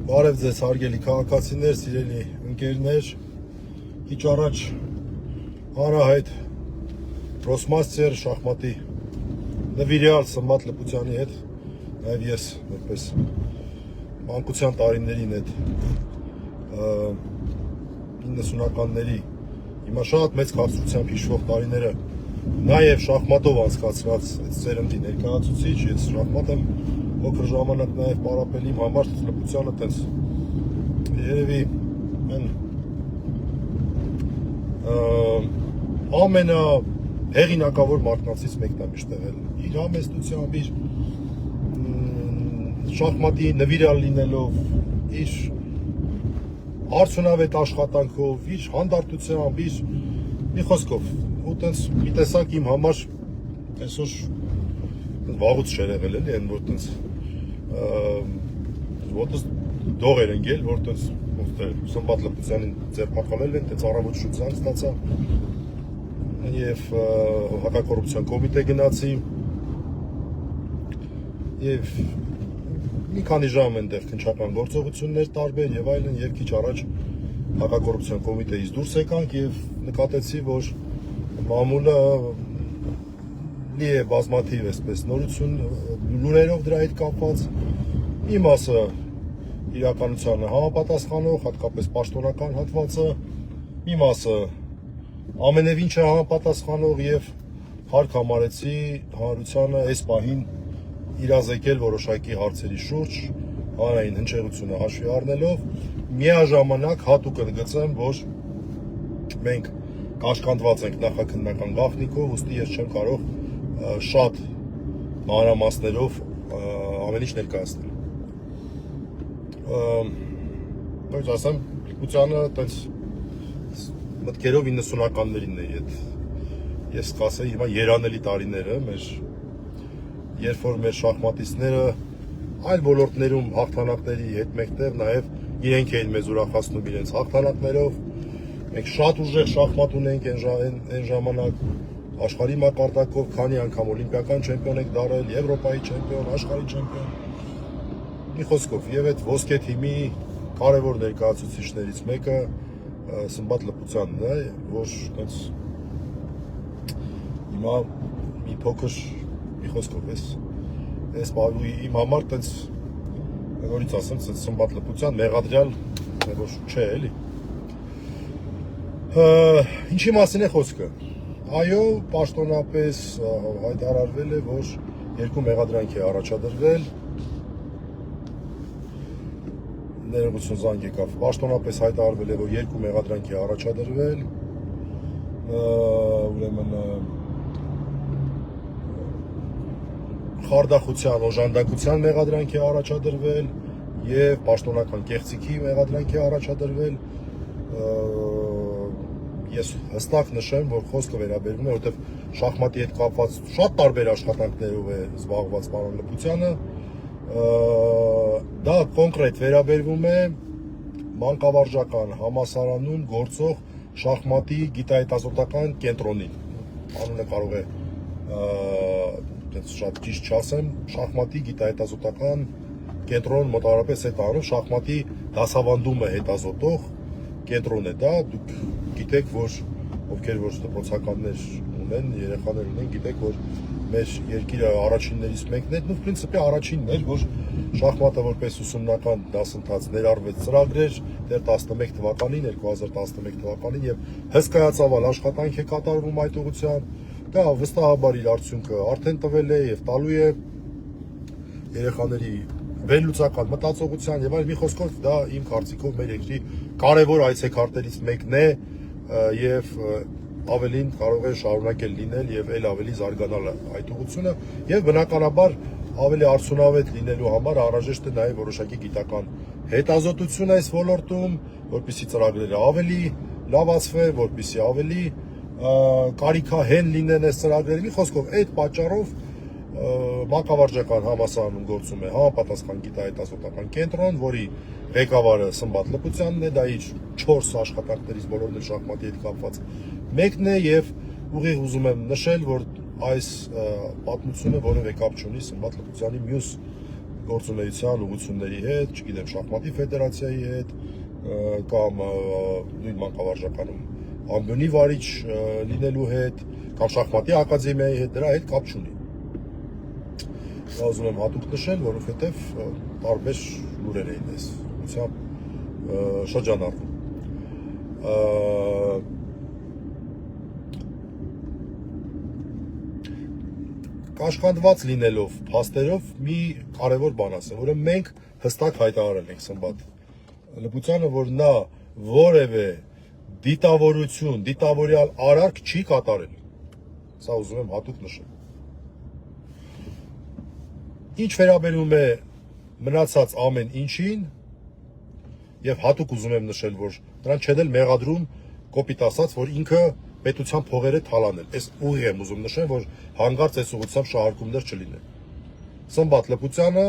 Բարև ձեզ հարգելի քաղաքացիներ, սիրելի ընկերներ, քիչ առաջ հանրահայտ Ռոսմաստեր շախմատի նվիրյալ Սմբատ Լպուտյանի հետ, նաև ես որպես մանկության տարիներին այդ 90-ականների հիմա շատ մեծ քաղցրությամբ հիշվող տարիները նաև շախմատով անցկացրած այդ սերնդի ներկայացուցիչ, ես շախմատ եմ փոքր ժամանակ նաև պարապել իմ համար Լպուտյանը տենց երևի ամենահեղինակավոր մարդկանցից մեկն է միշտ եղել իր համեստությամբ, իր շախմատի նվիրյալ լինելով, իր արդյունավետ աշխատանքով, իր հանդարտությամբ, իր մի խոսքով ու տենց մի տեսակ իմ համար այսօր վաղուց չէր եղել էլի, այն որ տենց ոտս դող էր ընկել, որ տենց Սմբատ Լպուտյանին ձերբակալել են, տենց առավոտ ստացա եւ հակակոռուպցիոն կոմիտե գնացի եւ մի քանի ժամ այնտեղ քննչական գործողություններ տարբեր եւ այլն եւ քիչ առաջ հակակոռուպցիոն կոմիտեից դուրս եկանք եւ նկատեցի, որ մամուլը լի է բազմաթիվ այսպես նորություն լուրերով դրա հետ կապված, մի մասը իրականությանը համապատասխանող, հատկապես պաշտոնական հատվածը, մի մասը ամենևին չհամապատասխանող եւ հարկ համարեցի հանրությանը այս պահին իրազեկել որոշակի հարցերի շուրջ, հանրային հնչեղությունը հաշվի առնելով, միաժամանակ հատուկ ընդգծեմ, որ մենք կաշկանդված ենք նախաքննական գաղտնիքով, ուստի ես չեմ կարող շատ մանրամասներով ամեն ինչ ներկայացնել։ Բայց ասեմ, Լպուտյանը տենց մտքերով 90-ականներին է իդ, ես կասեի հիմա երանելի տարիները մեր, երբ որ մեր շախմատիստները այլ ոլորտներում հաղթանակների հետ մեկտեղ նաև իրենք էին մեզ ուրախացնում իրենց հաղթանակներով, մենք շատ ուժեղ շախմատ ունենք այն ժամանակ, աշխարհի մակարդակով քանի անգամ օլիմպիական չեմպիոն ենք դարել, Եվրոպայի չեմպիոն, աշխարհի չեմպիոն, մի խոսքով, եւ այդ ոսկե թիմի կարևոր ներկայացուցիչներից մեկը Սմբատ Լպուտյանն է, որ այնց հիմա մի փոքր մի խոսքով այս բաղի իմ համար տենց նորից ասեմ, Սմբատ Լպուտյան մեղադրյալ որ չէ էլի։ Ինչի մասին է խոսքը։ Այո, պաշտոնապես հայտարարվել է, որ երկու մեղադրանք է առաջադրվել, ներողություն զանգ եկավ, պաշտոնապես հայտարարվել է, որ երկու մեղադրանք է առաջադրվել, ուրեմն խարդախության, օժանդակության մեղադրանք է առաջադրվել եւ պաշտոնական կեղծիքի մեղադրանք է առաջադրվել։ Ես հստակ նշեմ, որ խոսքը վերաբերվում է, որտեղ շախմատի հետ կապված շատ տարբեր աշխատանքներով է զբաղված պարոն Լպուտյանը, դա կոնկրետ վերաբերվում է մանկավարժական համալսարանում գործող շախմատի գիտահետազոտական կենտրոնին, անունը կարող է շատ ճիշտ չասեմ, շախմատի գիտահետազոտական կենտրոն մոտավորապես այդ անունով շախմատի դասավանդումը հետազոտող կենտրոն է դա, դուք գիտեք, որ ովքեր որ դպրոցականներ ունեն, երեխաներ ունեն, գիտեք, որ մեր երկիրը առաջիններից մեկն է, ու պրինցիպի առաջինն էր, որ շախմատը որպես ուսումնական դասընթաց ներառվեց ծրագրեր դեռ 11 թվականին, 2011 թվականին եւ հսկայածավալ աշխատանք է կատարվում այդ ուղղությամբ, դա վստահաբար իր արդյունքը արդեն տվել է եւ տալու է երեխաների վերլուծական մտածողության եւ այլ մի խոսքով դա իմ կարծիքով մեր երկրի կարևոր այցեքարտերից մեկն է եւ ավելին կարող է շարունակել լինել եւ ել ավելի զարգանալ այդ ուղղությունը եւ բնականաբար ավելի արդյունավետ լինելու համար անհրաժեշտ է նաեւ որոշակի գիտական հետազոտություն այս ոլորտում, որպեսզի ծրագրերը ավելի լավացվեն, որպեսզի ավելի կարիքահեն լինեն այս ծրագրերը, մի խոսքով այդ պատճառով մանկավարժական համալսարանում գործում է համապատասխան գիտահետազոտական կենտրոն, որի ղեկավարը Սմբատ Լպուտյանն է, դա իր 4 աշխատանքներից բոլորն էլ շախմատի հետ կապված մեկն է եւ ուղիղ ուզում եմ նշել, որ այս պատմությունը որևէ կապ չունի Սմբատ Լպուտյանի մյուս գործունեության ուղղությունների հետ, չգիտեմ, շախմատի ֆեդերացիայի հետ կամ նույն մանկավարժականում ամբյոնի վարիչ լինելու հետ կամ շախմատի ակադեմիայի հետ, դրա հետ կապ չունի։ Դա ուզում եմ հատուկ նշել, որովհետև տարբեր լուրեր էին այս ուղղությամբ շրջանառվում։ Կաշկանդված լինելով փաստերով մի կարևոր բան ասեմ, ուրեմն մենք հստակ հայտարարել ենք Սմբատ Լպուտյանը, որ նա որևէ դիտավորություն, դիտավորյալ արարք չի կատարել։ Սա ուզում եմ հատուկ նշել։ Ինչ վերաբերում է մնացած ամեն ինչին, եւ հատուկ ուզում եմ նշել, որ նրան չեն էլ մեղադրում կոպիտ ասած, որ ինքը պետության փողերը թալանել։ Այս ուղի եմ ուզում նշել, որ հանգարց այս ուղղությամբ շահարկումներ չլինեն։ Սմբատ Լպուտյանը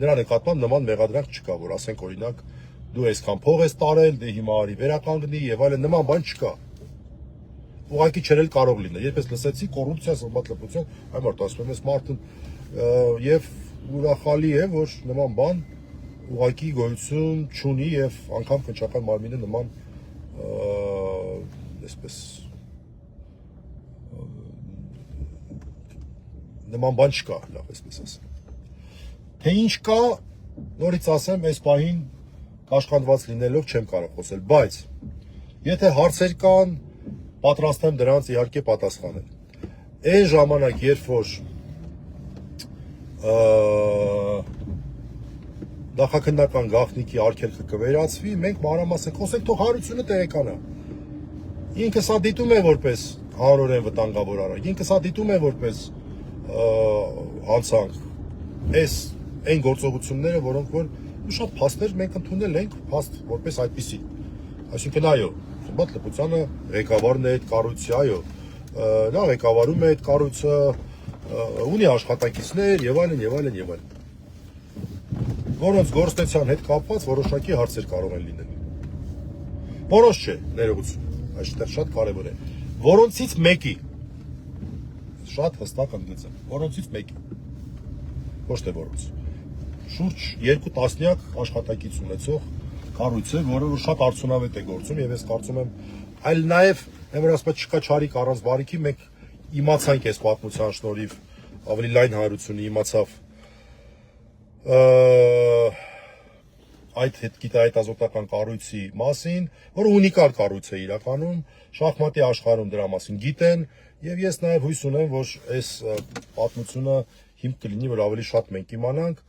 նրա նկատմամբ նման մեղադրանք չկա, որ ասենք օրինակ դու այսքան փող ես տարել, դե հիմա արի վերականգնի եւ այլն, նման բան չկա։ Ուղղակի չել կարող լինել։ Երբ ես լսեցի կոռուպցիա Սմբատ Լպուտյան, այ մարդ ասում ես մարդն եւ ուրախալի է, որ նման բան ուղղակի գոյություն չունի եւ անգամ քնչական մարմինը նման այսպես նման բան չկա, լավ այսպես ասեմ։ Թե ինչ կա, նորից ասեմ, այս պահին կաշկանդված լինելով չեմ կարող խոսել, բայց եթե հարցեր կան, պատրաստ եմ դրանց իհարկե պատասխանել։ Այն ժամանակ, երբ որ նախաքննական գաղտնիքի արգելքը կվերացվի, մենք մանրամասն խոսենք, թող հանրությունը տեղեկանա։ Ինքը սա դիտում է որպես հանրորեն վտանգավոր արարք, ինքը սա դիտում է որպես հանցանք։ Այն գործողությունները, որոնք որ շատ փաստեր մենք ընդունել ենք, փաստ որպես այդպիսի։ Այսինքն այո, Սմբատ Լպուտյանը ղեկավարն է այդ կառույցի, այո, նա ղեկավարում է այդ կառույցը, ունի աշխատակիցներ եւ այլն եւ այլն եւ այլն։ Որոնց գործնության հետ կապված որոշակի հարցեր կարող են լինել։ Որոշ չէ, ներողություն, այստեղ շատ կարևոր է։ Որոնցից մեկի շատ հստակ ընդգծեմ, որոնցից մեկի, ոչ թե որոնց, շուրջ 2 տասնյակ աշխատակից ունեցող կառույց է, որը շատ արդյունավետ է գործում եւ ես կարծում եմ, այլ նաեւ որ ասած չկա չարիք առանց բարիքի, մենք իմացանք այս պատմության շնորհիվ ավելի լայն հայրությունը իմացավ այդ հետազոտական կառույցի մասին, որը ունիկալ կառույց է իրականում, շախմատի աշխարհում դրա մասին գիտեն, եւ ես նաեւ հույս ունեմ, որ այս պատմությունը հիմք կլինի, որ ավելի շատ մենք իմանանք,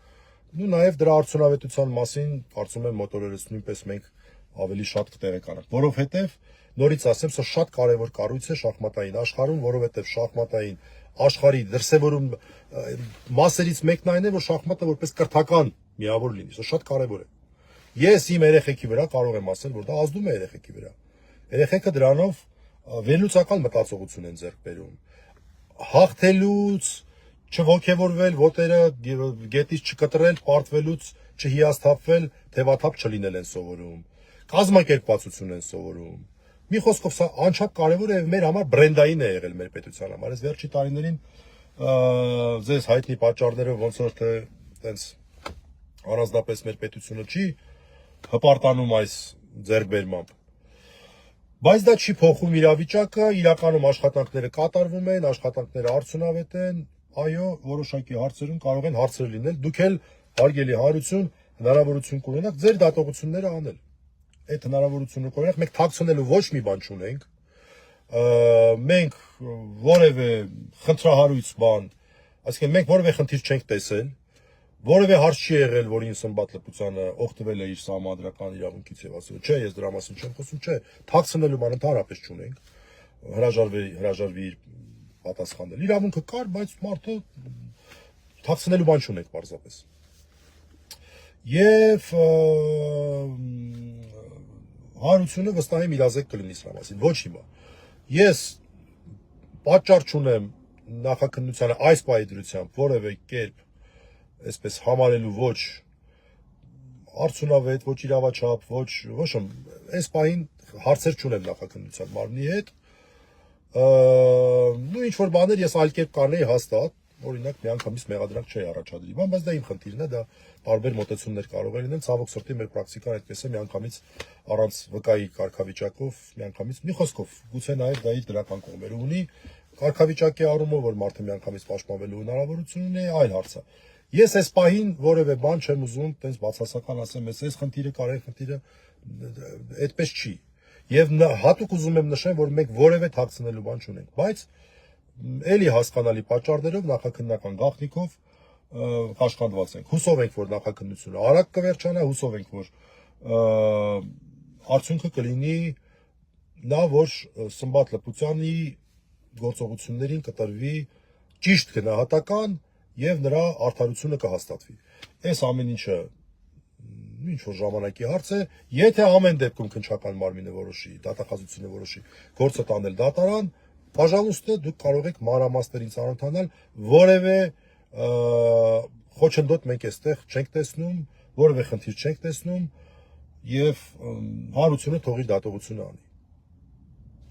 ու նաեւ դրա արդյունավետության մասին կարծում եմ մոտորերից նույնպես մենք ավելի շատ կտեղեկանանք, որովհետեւ նորից ասեմ, սա շատ կարևոր կառույց է շախմատային աշխարհում, որովհետեւ շախմատային աշխարհի դրսևորում մասերից մեկն այն է, որ շախմատը որպես կրթական միավոր լինի, սա շատ կարևոր է։ Ես իմ երեխեքի վրա կարող եմ ասել, որ դա ազդում է երեխեքի վրա։ Երեխեքը դրանով վերլուծական մտածողություն են ձեռք բերում։ Հաղթելուց, չողքեվորվել, ոտերը գետից չկտրել, պարտվելուց չհիասթափվել, թևաթափ չլինել են սովորում։ Կազմակերպվածություն են սովորում։ Մի խոսքով սա անչափ կարևոր է եւ մեր համար բրենդային է եղել մեր պետության համար։ Այս վերջի տարիներին ձեզ հայտնի պատճառները ոնց որ թե տենց առանձնապես մեր պետությունը չի հպարտանում այս ձեռքբերմամբ։ Բայց դա չի փոխում իրավիճակը, իրականում աշխատանքները կատարվում են, աշխատանքները արդյունավետ են, այո, որոշակի հարցերում կարող են հարցեր լինել, դուք էլ հարգելի հանրություն հնարավորություն կունենաք ձեր դատողությունները անել։ Այդ հնարավորությունը կունենաք, մենք թաքցնելու ոչ մի բան չունենք, մենք որևէ խնդրահարույց բան, այսինքն մենք որևէ խնդիր չենք տեսել, որևէ հարց չի եղել, որ ինձ Սմբատ Լպուտյանը օգտվել է իր սահմանադրական իրավունքից եւ ասել, չէ, ես դրա մասին չեմ խոսում, չէ, թաքցնելու բան ընդհանրապես չունենք, հրաժարվի պատասխանել։ Իրավունքը կար, բայց մարդը թաքցնելու բան չունենք պարզապես։ Եվ հանրությունը վստահ եմ իրազեկ կլինի սրա մասին, ոչ հիմա։ Ես պատճառ չունեմ նախաքննությանը այս պայծրությամբ որևէ կերպ այսպես համարելու ոչ արդյունավետ, ոչ իրավաչափ, ոչ այս պահին հարցեր չունեմ նախաքննության մարմնի հետ, Նույն ինչ որ բաներ ես այլ կերպ կանեի հաստատ, օրինակ միանգամից մեղադրանք չէի առաջադրի, բայց դա իմ խնդիրն է, դա տարբեր մոտեցումներ կարող են լինել, ցավոք սրտի մեր պրակտիկան այդպես է, միանգամից առանց վկայի կարգավիճակով, միանգամից մի խոսքով, գուցե նաև դա իր դրական կողմերը ունի, կարգավիճակի առումով, որ մարդը միանգամից պաշտպանվելու հնարավորություն ունի, այլ հարց է։ Ես այս պահին որևէ բան չեմ ուզում, տենց բացասական ասեմ, այս խնդիրը կար, այն խնդիրը այդպես չի։ Եվ հատուկ ուզում եմ նշեմ, որ մենք որևէ թաքցնելու բան չունենք, բայց էլի հասկանալի պատճառներով նախաքննական գաղտնիքով կաշկանդված ենք։ Հուսով ենք, որ նախաքննությունը արագ կվերջանա, հուսով ենք, որ արդյունքը կլինի նա, որ Սմբատ Լպուտյանի գործողություններին կտրվի ճիշտ գնահատական եւ նրա արդարությունը կհաստատվի։ Այս ամեն ինչը ինչ որ ժամանակի հարց է, եթե ամեն դեպքում քննչական մարմինը որոշի, դատախազությունը որոշի գործը տանել դատարան, բաժանուստը դուք կարող եք մանրամասներին ծանոթանալ, որևէ խոչընդոտ մենք այստեղ չենք տեսնում, որևէ խնդիր չենք տեսնում եւ հանրությունը թող իր դատողությունը անի։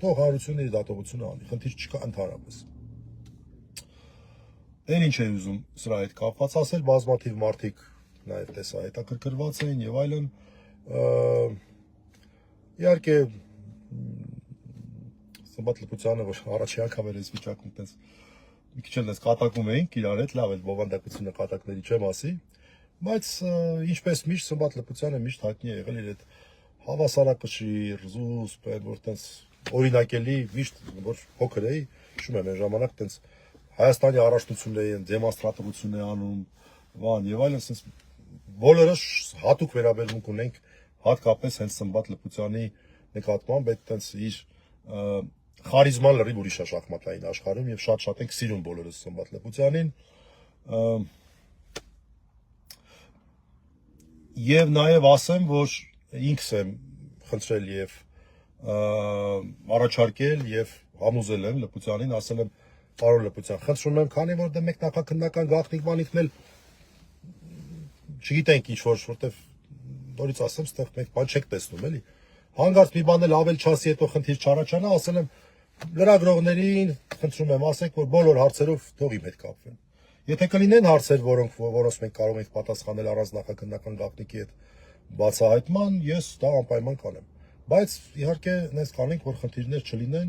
Թող հանրությունը իր դատողությունը անի, խնդիր չկա ընդհանրապես։ Այն ինչ է ուզում սրա հետ կապված ասել, բազմաթիվ մարդիկ նաև տեսա հետաքրքրված էին եւ այլն, իհարկե Սմբատ Լպուտյանը, որ առաջի անգամ էր այս վիճակում տես մի քիչ էլ կատակում էինք իրար հետ, լավ է բովանդակությունը կատակների չեմ ասի, բայց ինչպես միշտ Սմբատ Լպուտյանը միշտ հայտնի է եղել իր այդ հավասարակշիռ, զուսպ, որ տես օրինակելի միշտ որ փոքր էի, հիշում եմ այն ժամանակ տես Հայաստանի առաջնությունների դեմոնստրատորություն է անում, բան եւ այլն, ասես բոլորս հատուկ վերաբերմունք ունենք հատկապես հենց Սմբատ Լպուտյանի նկատմամբ, այդ տենց իր խարիզման լրիվ ուրիշ է շախմատային աշխարհում եւ շատ ենք սիրում բոլորս Սմբատ Լպուտյանին եւ նաեւ ասեմ, որ ինքս եմ խնդրել եւ առաջարկել եւ համոզել եմ Լպուտյանին, ասել եմ պարոն Լպուտյան, խնդրում եմ, քանի որ դե մեկ նախաքննական գաղտնիք բանիքն էլ չգիտենք ինչ որտեվ նորից ասեմ, ստեղ մենք բան չեք տեսնում, էլի։ Հանգարց մի բան էլ ավել չասի, հետո խնդիր չառաջանա, ասել եմ լրագրողներին, խնդրում եմ, ասեք, որ բոլոր հարցերով թող իմ հետ կապվեն։ Եթե կլինեն հարցեր, որոնց մենք կարող ենք պատասխանել առանց նախաքննական գաղտնիքի հետ բացահայտման, ես դա անպայման կանեմ։ Բայց իհարկե նենց կանենք, որ խնդիրներ չլինեն,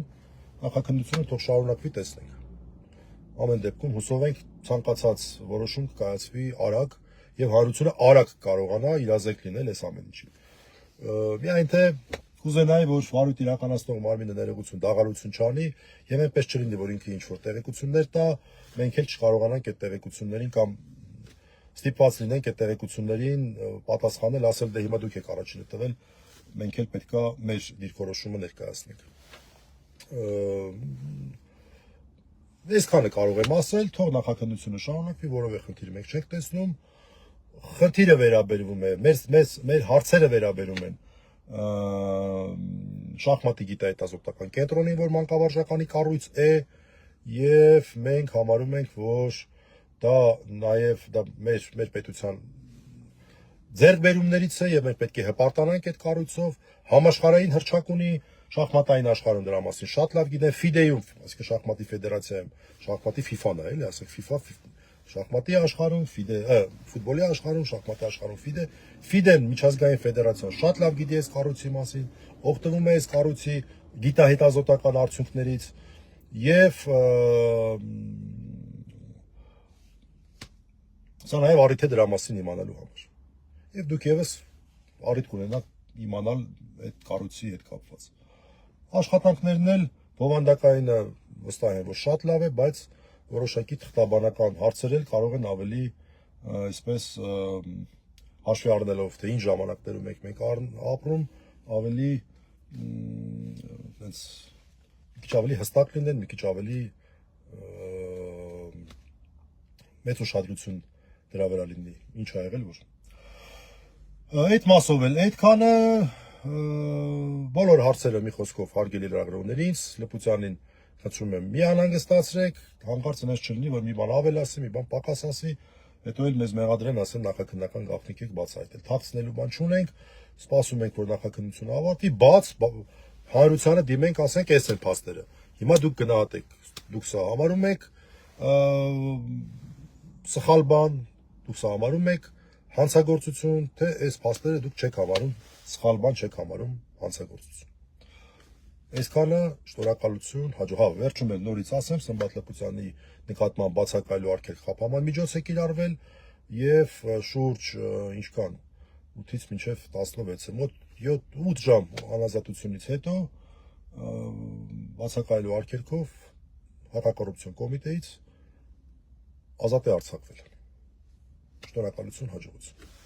նախաքննությունը թող շարունակվի, տեսնենք։ Ամեն դեպքում հուսով ենք ցանկացած որոշում կկայացվի արագ եւ հանրությունը արագ կարողանա իրազեկ լինել այս ամեն ինչին։ Միայն թե կուզենայի, որ վարույթ իրականացնող մարմինը ներողություն, դաղալություն չանի եւ այնպես չլինի, որ ինքը ինչ որ տեղեկություններ տա, մենք էլ չկարողանանք այդ տեղեկություններին կամ ստիպված լինենք այդ տեղեկություններին պատասխանել, ասել դե հիմա դուք եք առաջինը տվել, մենք էլ պետքա մեր դիրքորոշումը ներկայացնենք։ Այսքանը կարող եմ ասել, թող նախաքննությունը շարունակվի, որովե խնդիր մենք չենք տեսնում։ Խնդիրը վերաբերվում է, մեր հարցերը վերաբերում են շախմատի գիտահետազոտական կենտրոնին, որ մանկավարժականի կառույց է, եւ մենք համարում ենք, որ դա նաեւ մեր պետության ձեռքբերումներից է եւ մենք պետք է հպարտանանք այդ կառույցով, համաշխարհային հռչակ ունի շախմատային աշխարհում դրա մասին շատ լավ գիտեն, FIDE-ում, այսինքն շախմատի ֆեդերացիայում, շախմատի FIFA-ն է, էլի, ասենք FIFA, շախմատի աշխարհում, FIDE, ֆուտբոլի աշխարհում, շախմատի աշխարհում FIDE-ն միջազգային ֆեդերացիան շատ լավ գիտի այս կառույցի մասին, օգտվում է այս կառույցի գիտահետազոտական արդյունքներից եւ սա նաեւ առիթ է դրա մասին իմանալու համար։ Եվ դուք եւս առիթ կունենաք իմանալ այդ կառույցի հետ կապված։ Աշխատանքներն էլ բովանդակայինը վստահ եմ, որ շատ լավ է, բայց որոշակի թղթաբանական հարցեր էլ կարող են ավելի այսպես հաշվի առնելով, թե ինչ ժամանակներում մենք ապրում, ավելի այնց մի քիչ ավելի հստակ լինեն, մի քիչ ավելի մեծ ուշադրություն դրա վրա լինի, ինչ ա եղել որ։ Այդ մասով էլ այդքանը բոլոր հարցերը մի խոսքով հարգելի լրագրողներից, Լպուտյանին խնդրում եմ մի անհանգստացրեք, հանկարծ այնպես չլինի, որ մի բան ավել ասի, մի բան պակաս ասի, հետո էլ մեզ մեղադրեն, ասեն նախաքննական գաղտնիք եք բացահայտել։ Թաքցնելու բան չունենք, սպասում ենք, որ նախաքննությունը ավարտվի, բաց հանրությանը դիմենք, ասենք, էս են փաստերը։ Հիմա դուք գնահատեք, դուք սա համարում եք սխալ բան, դուք սա համարում եք հանցագործություն, թե այս փաստերը դուք չեք համարում սխալ բան, չեք համարում հանցագործություն։ Այսքանը, շնորհակալություն, հաջողա վերջում էլ նորից ասեմ, Սմբատ Լպուցյանի նկատմամբ բացակայելու արգելք խափանման միջոց է կիրառվել եւ շուրջ ինչքան 8-ից մինչև 16-ը մոտ 7-8 ժամ անազատությունից հետո բացակայելու արգելքով հակակոռուպցիոն կոմիտեից ազատ է արձակվել։ Շնորհակալություն, հաջողություն։